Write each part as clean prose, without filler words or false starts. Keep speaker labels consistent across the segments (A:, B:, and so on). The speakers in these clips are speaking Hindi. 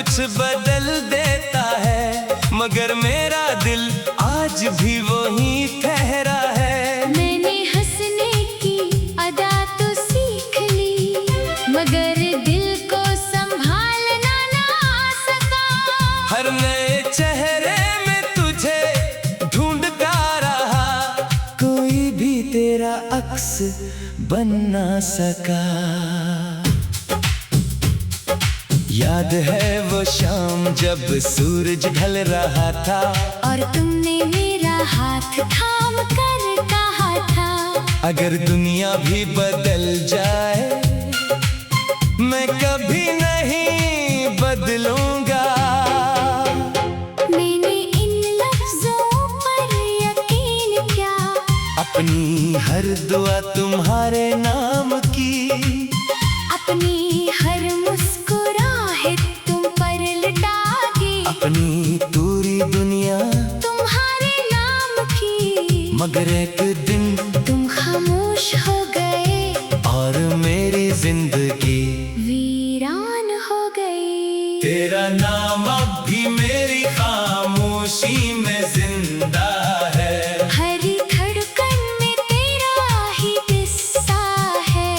A: कुछ बदल देता है, मगर मेरा दिल आज भी वही ठहरा है।
B: मैंने हंसने की अदा तो सीख ली, मगर दिल को संभालना ना सका।
A: हर नए चेहरे में तुझे ढूंढता रहा, कोई भी तेरा अक्स बन ना सका। याद है वो शाम जब सूरज ढल रहा था,
B: और तुमने मेरा हाथ थाम कर कहा था,
A: अगर दुनिया भी बदल जाए मैं कभी नहीं बदलूंगा।
B: मैंने इन लफ्जों पर यकीन किया,
A: अपनी हर दुआ तुम्हारे नाम की,
B: अपनी हर मुस्कुराहट तुम पर लुटा दी,
A: अपनी पूरी दुनिया
B: तुम्हारे नाम की।
A: मगर एक दिन
B: तुम खामोश हो गए
A: और मेरी जिंदगी
B: वीरान हो गई।
A: तेरा नाम अब भी मेरी खामोशी में जिंदा है।
B: हर धड़कन में तेरा ही किस्सा है।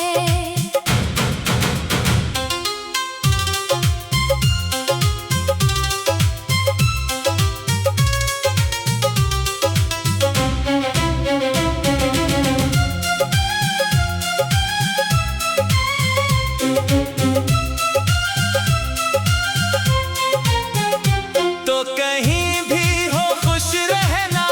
A: तो कहीं भी हो खुश रहना,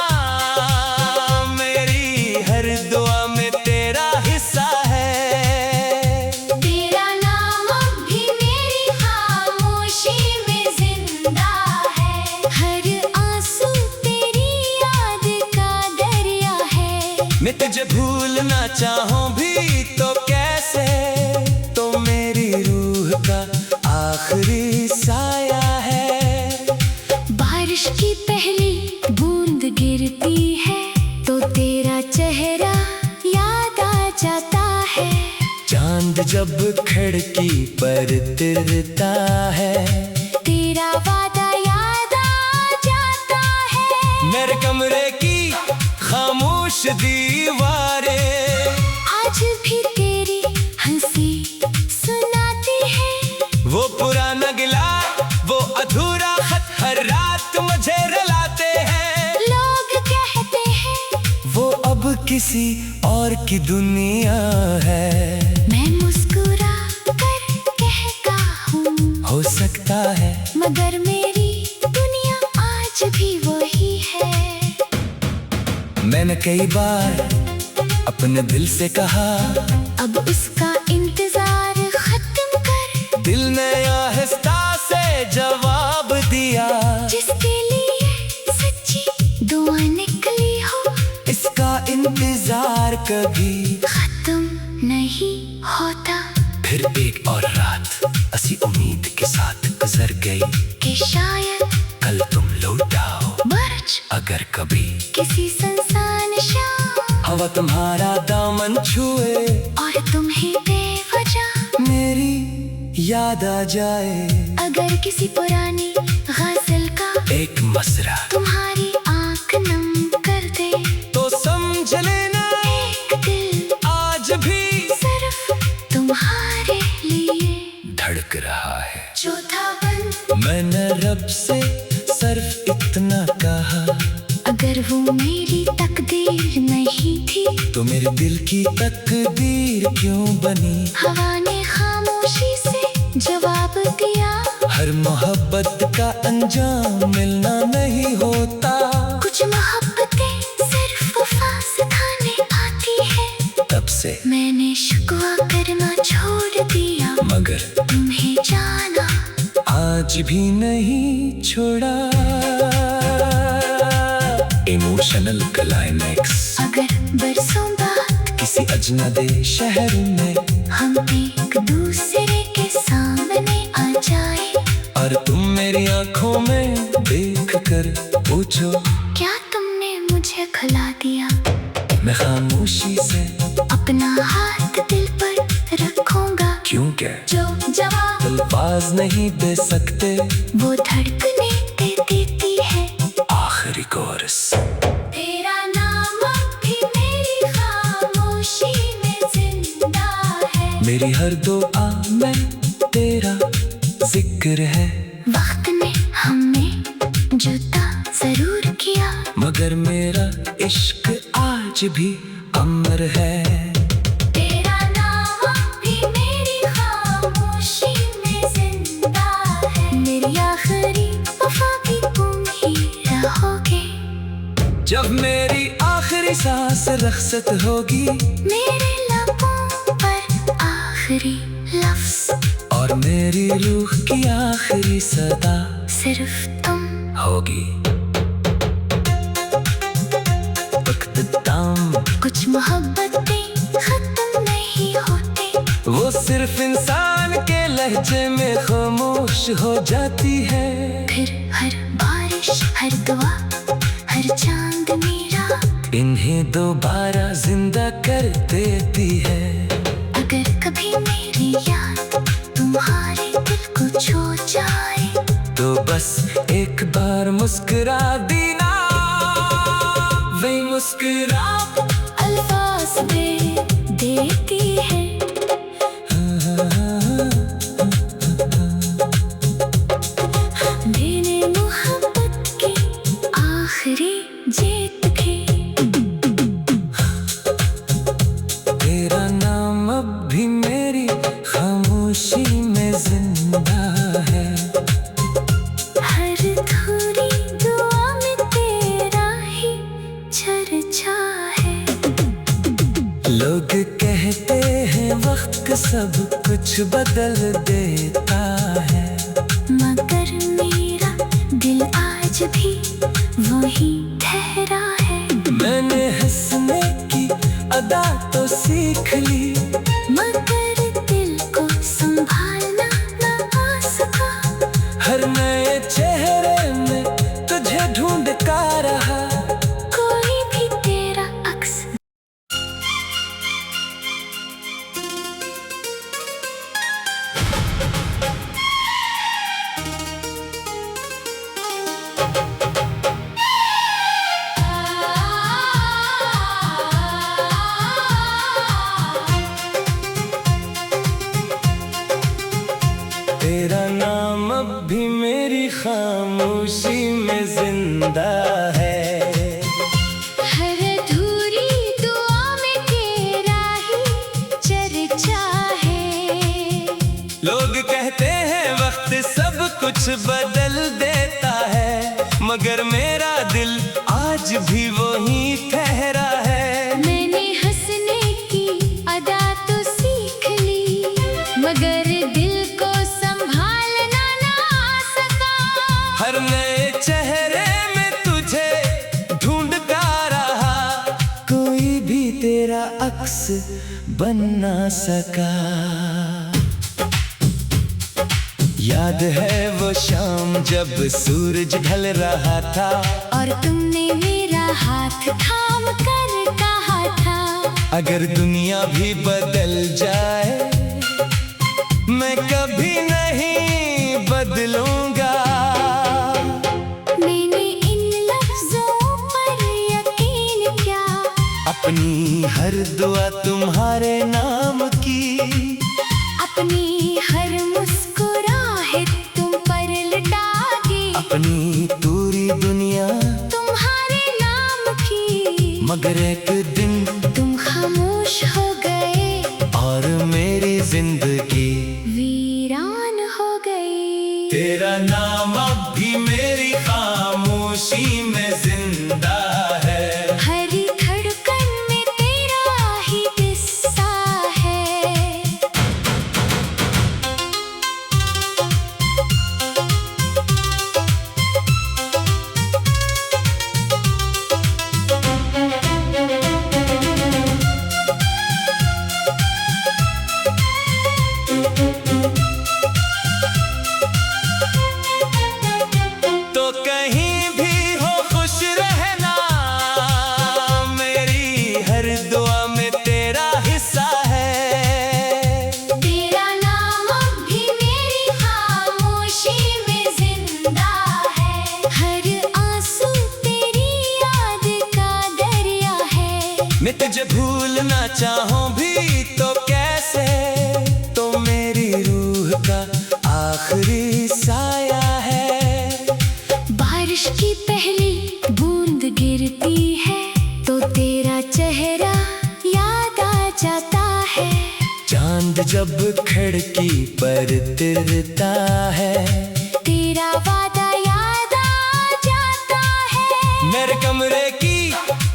A: मेरी हर दुआ में तेरा हिस्सा है।
B: तेरा नाम अब भी मेरी खामोशी में जिंदा है। हर आंसू तेरी याद का दरिया है।
A: मैं तुझे भूलना चाहूं भी तो कैसे, तो मेरी रूह का आखिरी साया है।
B: बारिश की पहली बूंद गिरती है तो तेरा चेहरा याद आ जाता है।
A: चांद जब खिड़की पर तिरता है,
B: तेरा वादा याद आ जाता है।
A: मेरे कमरे की खामोश दीवारें
B: आज भी तेरी हंसी सुनाती है।
A: वो पुराना गिला, वो अधूरा खत हर रात मुझे रुलाते हैं।
B: लोग कहते हैं
A: वो अब किसी और की दुनिया है।
B: मैं मुस्कुरा कर कहता हूँ
A: हो सकता है
B: मगर मेरी दुनिया आज भी वही है।
A: मैंने कई बार अपने दिल से कहा,
B: अब उसका इंतजार खत्म कर।
A: दिल ने आहिस्ता से जवाब दिया,
B: जिसके लिए सच्ची दुआ निकली हो,
A: इसका इंतजार कभी
B: खत्म नहीं होता।
A: फिर एक और रात असी उम्मीद के साथ गुजर गई
B: कि शायद
A: कल तुम लौट आओ।
B: बर्च
A: अगर कभी
B: किसी सुनसान शाम
A: हवा तुम्हारा दामन छुए
B: और तुम्हें बेवजह
A: मेरी याद आ जाए,
B: अगर किसी पुरानी गजल का
A: एक मसरा
B: तुम्हारी आंख नम कर दे,
A: तो समझ लेना
B: एक दिल
A: आज भी
B: सिर्फ तुम्हारे लिए
A: धड़क रहा है।
B: चौथा बंद
A: मैंने रब से सिर्फ इतना कहा,
B: अगर वो मेरी तकदीर नहीं थी
A: तो मेरे दिल की तकदीर क्यों बनी।
B: हवा ने खामोशी से जवाब दिया,
A: हर मोहब्बत का अंजाम मिलना नहीं होता।
B: कुछ मोहब्बतें सिर्फ वफा सिखाने आती है।
A: तब से
B: मैंने शिकवा करना छोड़ दिया,
A: मगर
B: तुम्हें जाना
A: आज भी नहीं छोड़ा। Emotional climax.
B: अगर बरसों बाद
A: किसी अजनबी शहर में
B: हम एक दूसरे के सामने आ जाए,
A: और तुम मेरी आंखों में देख कर पूछो,
B: क्या तुमने मुझे खिला दिया।
A: मैं खामोशी से
B: अपना हाथ दिल पर रखूंगा,
A: क्यों क्या
B: जो जवाब
A: अल्फाज नहीं दे सकते,
B: वो धड़कने दे देती है।
A: आखिरी कोरस।
B: तेरा नाम अब भी मेरी खामोशी में जिंदा है।
A: मेरी हर दुआ में तेरा जिक्र है।
B: वक्त ने हमें जुदा जरूर किया,
A: मगर मेरा इश्क आज भी अमर है।
B: तेरा नाम अब भी मेरी खामोशी में जिंदा है। मेरी आखिरी वफा भी तुम ही रहोगे।
A: जब मेरी आखिरी सांस रखसत होगी,
B: मेरे लबों पर आखिरी लफ्ज
A: और मेरी रूह की आखिरी सदा
B: सिर्फ तुम
A: होगी। वक्त दाम
B: कुछ मोहब्बतें खत्म नहीं होती,
A: वो सिर्फ इंसान के लहजे में खामोश हो जाती है।
B: फिर हर बारिश, हर दुआ, हर चांदनी रात
A: इन्हें दोबारा जिंदा कर देती है।
B: अगर कभी मेरी याद तुम्हारे दिल को छू जाए,
A: तो बस एक बार मुस्कुरा देना। वही मुस्कुरा
B: अल्फाज दे देती है। मैंने मोहब्बत की आखिरी जीत की।
A: तेरा नाम अब भी मेरी खामोशी में जिंदा है।
B: हर थोड़ी दुआ में तेरा ही चर्चा है।
A: लोग कहते हैं वक्त सब कुछ बदल देता है,
B: मगर मेरा दिल आज भी वही ठहरा है।
A: मैंने हंसने की अदा तो सीख ली,
B: मगर दिल को संभालना ना आ सका।
A: हर नए चेहरे में तुझे ढूंढता रहा।
B: कोई भी तेरा अक्स
A: तेरा नाम अब भी मेरी खामोशी में जिंदा है।
B: हर अधूरी दुआ में तेरा ही चर्चा है।
A: लोग कहते हैं वक्त सब कुछ बदल देता है, मगर मेरा दिल आज भी वही ठहरा है।
B: मैंने हंसने की अदा तो सीख ली, मगर दिल को संभालना ना आ सका।
A: हर नए चेहरे में तुझे ढूंढता रहा, कोई भी तेरा अक्स बन ना सका। याद है वो शाम जब सूरज ढल रहा था,
B: और तुमने मेरा हाथ थाम कर कहा था,
A: अगर दुनिया भी बदल जाए मैं कभी नहीं बदलूंगा।
B: मैंने इन लफ्जों पर यकीन किया,
A: अपनी हर दुआ तुम्हारे नाम की,
B: अपनी हर मुस्कुराहट तुम पर लुटा दी।
A: अपनी पूरी दुनिया
B: तुम्हारे नाम की,
A: मगर एक दिन
B: तुम खामोश हो गए
A: और मेरी जिंदगी
B: वीरान हो गई।
A: तेरा नाम अब भी मेरी खामोशी में जिंदा है।
B: हर धड़कन में तेरा ही किस्सा है।
A: भूलना चाहूं भी तो कैसे, तो मेरी रूह का आखिरी साया है।
B: बारिश की पहली बूंद गिरती है तो तेरा चेहरा याद आ जाता है।
A: चांद जब खिड़की पर तिरता है,
B: तेरा वादा याद आ जाता है।
A: मेरे कमरे की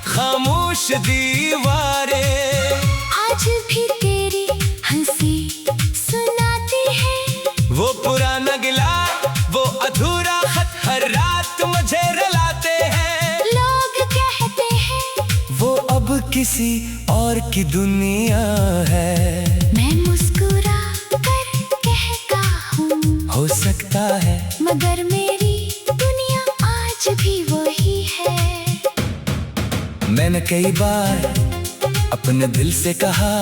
A: खामोश दीवारें
B: आज भी तेरी हंसी सुनाती है।
A: वो पुराना गिला, वो अधूरा खत हर रात मुझे रुलाते हैं।
B: लोग कहते हैं
A: वो अब किसी और की दुनिया है।
B: मैं मुस्कुरा कर कहता हूँ
A: हो सकता है,
B: मगर मेरी दुनिया आज भी वही है।
A: मैंने कई बार अपने दिल से कहा,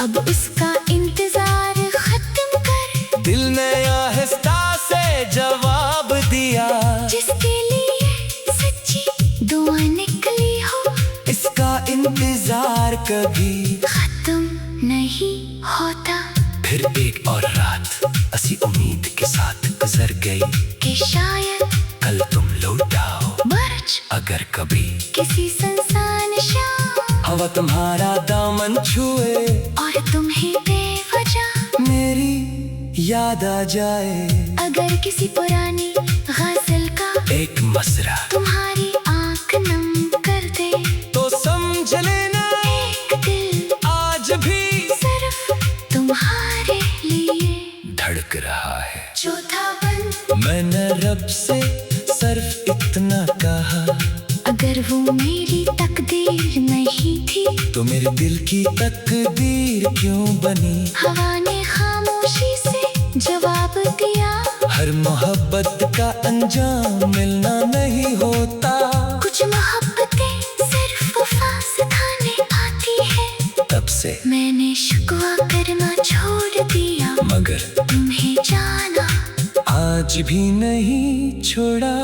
B: अब उसका इंतजार खत्म कर।
A: दिल ने आहिस्ता से जवाब दिया,
B: जिसके लिए सच्ची दुआ निकली हो,
A: इसका इंतजार कभी
B: खत्म नहीं होता।
A: फिर एक और रात असी उम्मीद के साथ गुजर गई
B: कि शायद
A: कल तुम लौट आओ।
B: बर्च
A: अगर कभी
B: किसी सुनसान शाम
A: हवा तुम्हारा दामन छुए
B: और तुम्हें बेवजह
A: मेरी याद आ जाए,
B: अगर किसी पुरानी गजल का
A: एक मसरा
B: तुम्हारी आंख नम कर दे,
A: तो समझ लेना
B: एक दिल
A: आज भी
B: सिर्फ तुम्हारे लिए
A: धड़क रहा है।
B: चौथा बंद
A: मैंने रब से सिर्फ इतना कहा,
B: अगर वो मेरी तकदीर नहीं थी,
A: तो मेरे दिल की तकदीर क्यों बनी।
B: हवा ने खामोशी से जवाब दिया,
A: हर मोहब्बत का अंजाम मिलना नहीं होता।
B: कुछ मोहब्बतें सिर्फ वफा सिखाने आती है।
A: तब से
B: मैंने शिकवा करना छोड़ दिया,
A: मगर
B: तुम्हें जाना
A: आज भी नहीं छोड़ा।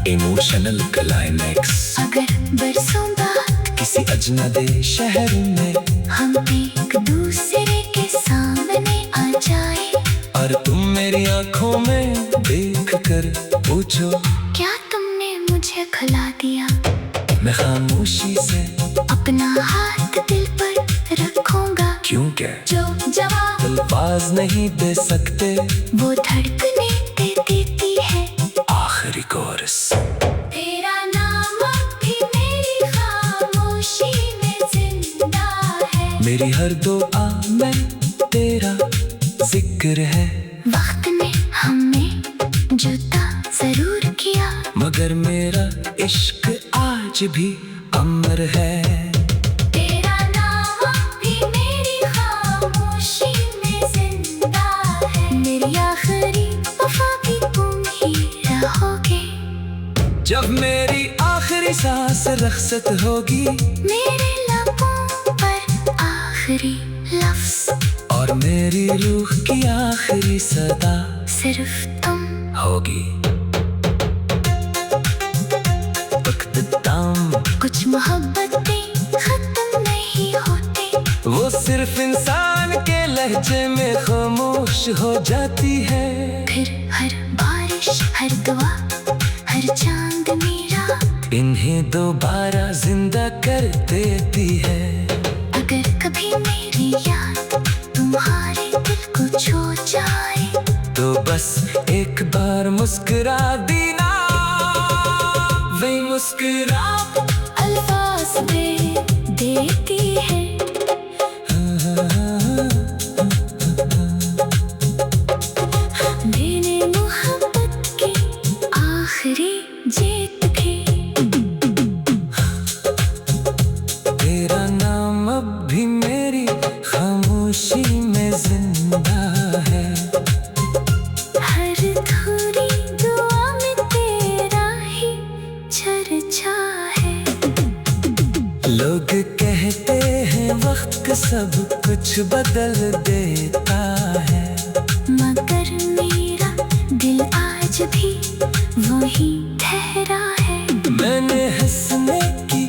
A: Emotional climax.
B: अगर बरसों बाद
A: किसी अजनबी शहर में
B: हम एक दूसरे के सामने आ जाए,
A: और तुम मेरी आंखों में देख कर पूछो,
B: क्या तुमने मुझे खिला दिया।
A: मैं खामोशी से
B: अपना हाथ दिल पर रखूंगा,
A: क्योंकि
B: जो जवाब
A: अल्फाज नहीं दे सकते
B: वो धड़कने दे देती है।
A: आखिरी कोरस।
B: तेरा नाम अब भी मेरी खामोशी में जिंदा है।
A: मेरी हर दुआ में तेरा जिक्र है।
B: वक्त ने हमें जुदा जरूर किया,
A: मगर मेरा इश्क आज भी अमर है।
B: तेरा नाम अब भी मेरी खामोशी में जिंदा है। मेरी आखिरी वफा भी तुम ही रहोगे।
A: जब मेरी आखिरी सांस रखसत होगी,
B: मेरे लबों पर आखिरी लफ्ज,
A: और मेरी रूह की आखिरी सदा
B: सिर्फ तुम
A: होगी। वक्त दाम
B: कुछ मोहब्बतें खत्म नहीं होती,
A: वो सिर्फ इंसान के लहजे में खामोश हो जाती है।
B: फिर हर बारिश, हर दुआ, हर चांदनी रात
A: इन्हें दोबारा जिंदा कर देती है।
B: अगर कभी मेरी याद तुम्हारे दिल को छू जाए,
A: तो बस एक बार मुस्कुरा देना। वही मुस्कुरा
B: अल्फाज दे देती है। मैंने मोहब्बत की आखिरी जीत की।
A: तेरा नाम अब भी मेरी खामोशी में जिंदा है।
B: हर थोड़ी दुआ में तेरा ही चर्चा है।
A: लोग कहते हैं वक्त सब कुछ बदल देता है,
B: मगर मेरा दिल आज भी वही ठहरा है।
A: मैंने हंसने की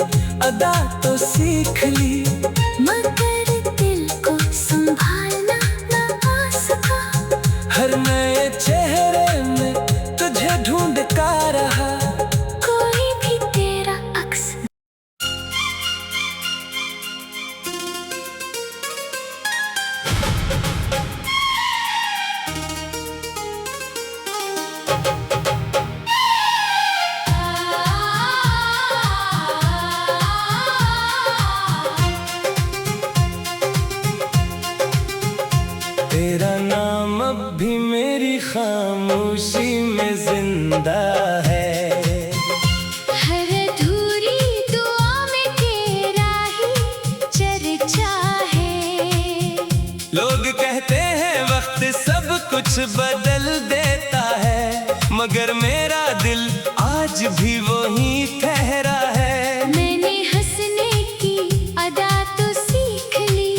A: अदा तो सीख ली,
B: मगर दिल को संभालना ना आ सका।
A: हर नए चेहरे में तुझे ढूंढता रहा,
B: कोई भी तेरा अक्स
A: तेरा नाम अब भी मेरी खामोशी में जिंदा है।
B: हर अधूरी दुआ में तेरा ही चर्चा है।
A: लोग कहते हैं वक्त सब कुछ बदल देता है, मगर मेरा दिल आज भी वही ठहरा है।
B: मैंने हंसने की अदा तो सीख ली,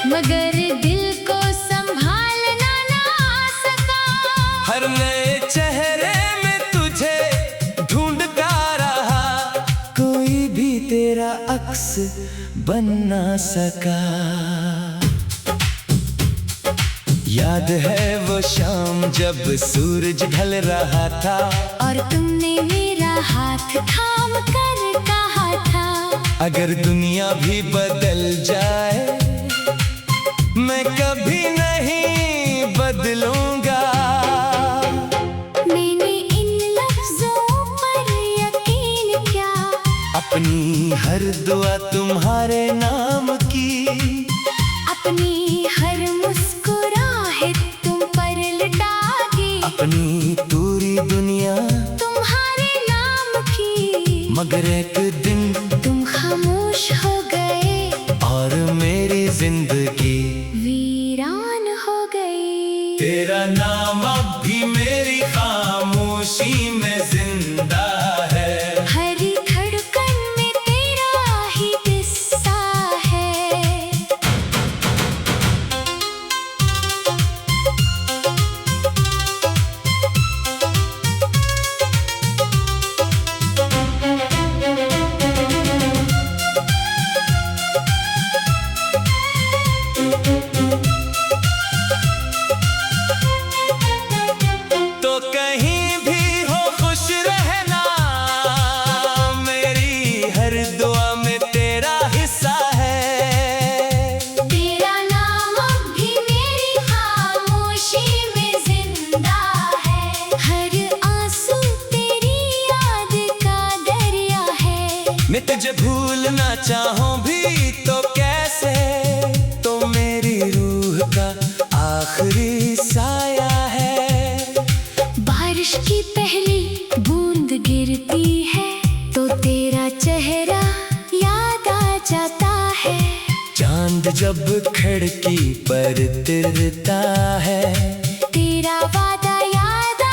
B: मगर दिल को संभालना ना आ सका।
A: हर नए चेहरे में तुझे ढूंढता रहा, कोई भी तेरा अक्स बन ना सका। याद है वो शाम जब सूरज ढल रहा था,
B: और तुमने मेरा हाथ थाम कर कहा था,
A: अगर दुनिया भी बदल जाए मैं कभी नहीं बदलूंगा।
B: मैंने इन लफ्जों पर यकीन किया,
A: अपनी हर दुआ तुम्हारे नाम की,
B: अपनी हर मुस्कुराहट तुम पर लुटागी,
A: अपनी पूरी दुनिया
B: तुम्हारे नाम की।
A: मगर एक दिन
B: तुम खामोश हो गए
A: और मेरी जिंदगी
B: वीरान हो गई।
A: तेरा नाम अब भी मेरी खामोशी में जिंदा है।
B: हर धड़कन में तेरा ही किस्सा है।
A: तो कहीं भी हो खुश रहना, मेरी हर दुआ में तेरा हिस्सा है।
B: तेरा नाम अब भी मेरी खामोशी में जिंदा है। हर आंसू तेरी याद का दरिया है।
A: मैं तुझे भूलना चाहूं भी तो कैसे, तो मेरी रूह का आखिरी साया है।
B: बारिश की पहली बूंद गिरती है तो तेरा चेहरा याद आ जाता है।
A: चांद जब खिड़की पर तिरता है,
B: तेरा वादा याद आ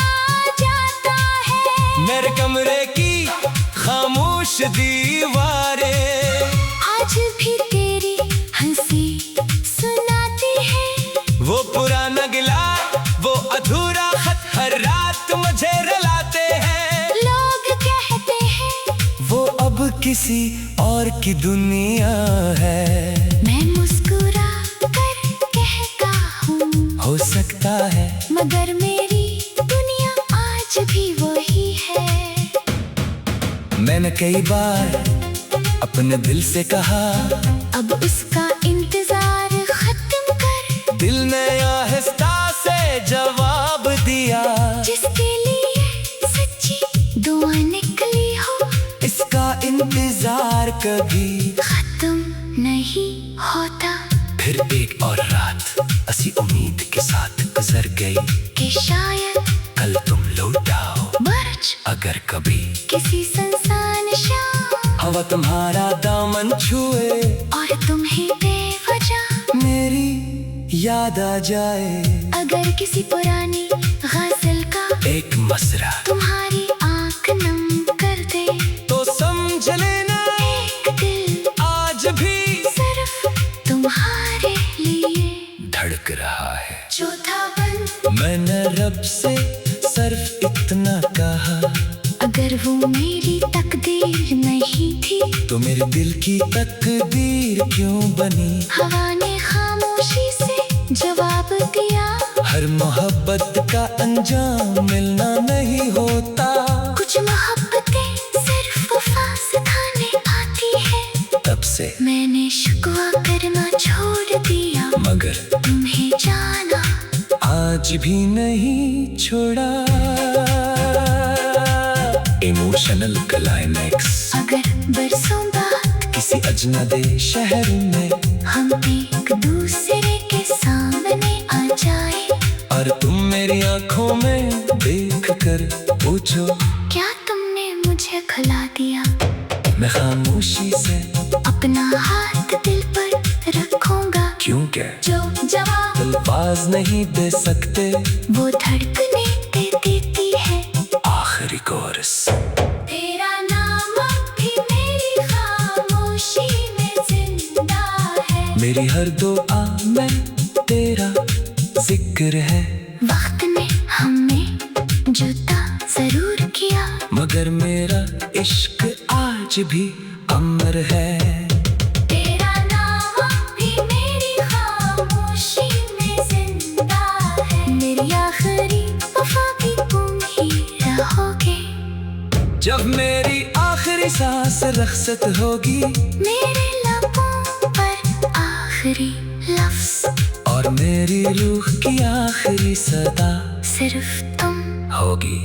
B: जाता है।
A: मेरे कमरे की खामोश दीवारें
B: आज भी तेरी हंसी सुनाती है।
A: वो पुराना गिला, वो अधूरा खत हर रात मुझे रुलाते हैं।
B: लोग कहते हैं
A: वो अब किसी और की दुनिया है।
B: मैं मुस्कुरा कर कहता हूँ
A: हो सकता है
B: मगर मेरी दुनिया आज भी वही है।
A: मैंने कई बार अपने दिल से कहा,
B: अब उसका इंतजार खत्म कर।
A: दिल ने आहिस्ता से जवाब दिया,
B: जिसके लिए सच्ची दुआ निकली हो,
A: इसका इंतजार कभी
B: खत्म नहीं होता।
A: फिर एक और रात असी उम्मीद के साथ गुजर गई
B: कि शायद
A: कल तुम लौट आओ।
B: बर्च
A: अगर कभी
B: किसी सुनसान शाम
A: हवा तुम्हारा दामन छुए
B: और तुम्हें बेवजह
A: मेरी याद आ जाए,
B: अगर किसी पुरानी गजल का
A: एक मसरा
B: तुम्हारी आंख नम कर दे,
A: तो समझ लेना
B: एक दिल
A: आज भी
B: सिर्फ तुम्हारे लिए
A: धड़क रहा है।
B: चौथा बन
A: मैंने रब से सिर्फ इतना कहा,
B: अगर वो मेरी तकदीर नहीं थी
A: तो मेरे दिल की तकदीर क्यों बनी।
B: हवा ने खामोशी से जवाब दिया,
A: हर मोहब्बत का अंजाम मिलना नहीं होता।
B: कुछ मोहब्बतें सिर्फ वफा सिखाने आती है।
A: तब से
B: मैंने शिकवा करना छोड़ दिया,
A: मगर
B: तुम्हें जाना
A: आज भी नहीं छोड़ा। Emotional climax.
B: अगर बरसों बाद
A: किसी अजनबी शहर में
B: हम एक दूसरे के सामने आ जाए,
A: और तुम मेरी आंखों में देख कर पूछो,
B: क्या तुमने मुझे खुला दिया।
A: मैं खामोशी से
B: अपना हाथ दिल पर रखूंगा,
A: क्योंकि
B: जो जवाब
A: अल्फाज नहीं दे सकते
B: वो धड़कने दे देती है।
A: आखिरी कोरस।
B: तेरा नाम अब भी मेरी खामोशी में जिंदा है।
A: मेरी हर दुआ में तेरा जिक्र है।
B: वक्त ने हमें जुदा जरूर किया,
A: मगर मेरा इश्क आज भी अमर है।
B: तेरा नाम अब भी मेरी खामोशी में जिंदा है। मेरी आखिरी वफा भी तुम ही रहोगे।
A: जब मेरी आखिरी सांस रखसत होगी,
B: मेरे लबों पर आखिरी लफ्ज,
A: और मेरी रूह की आखिरी सदा
B: सिर्फ तुम
A: होगी।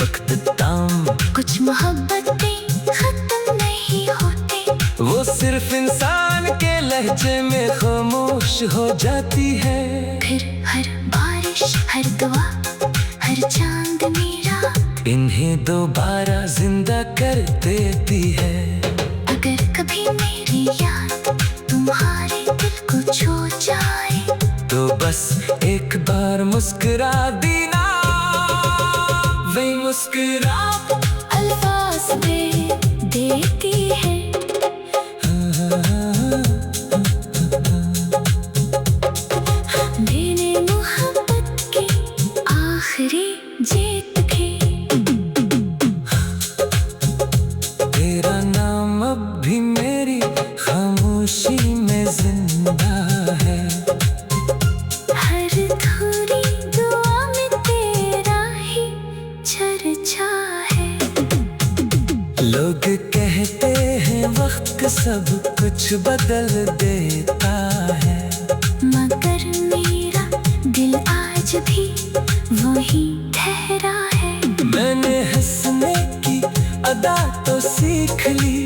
A: वक्त दाम
B: कुछ मोहब्बतें खत्म नहीं होती,
A: वो सिर्फ इंसान के लहजे में खामोश हो जाती है।
B: फिर हर बारिश, हर दुआ, हर चांदनी रात
A: इन्हें दोबारा जिंदा कर देती है।
B: अगर कभी मेरी याद तुम्हारे दिल को छू जाए,
A: तो बस एक बार मुस्कुरा देना। वही मुस्कुरा
B: अल्फाज दे देती है। मैंने मोहब्बत की आखिरी जीत की।
A: तेरा नाम अब भी मेरी खामोशी में जिंदा है।
B: हर थोड़ी दुआ में तेरा ही चर्चा है।
A: लोग कहते हैं वक्त सब कुछ बदल देता है,
B: मगर मेरा दिल आज भी वही ठहरा है।
A: मैंने हंसने की अदा तो सीख ली,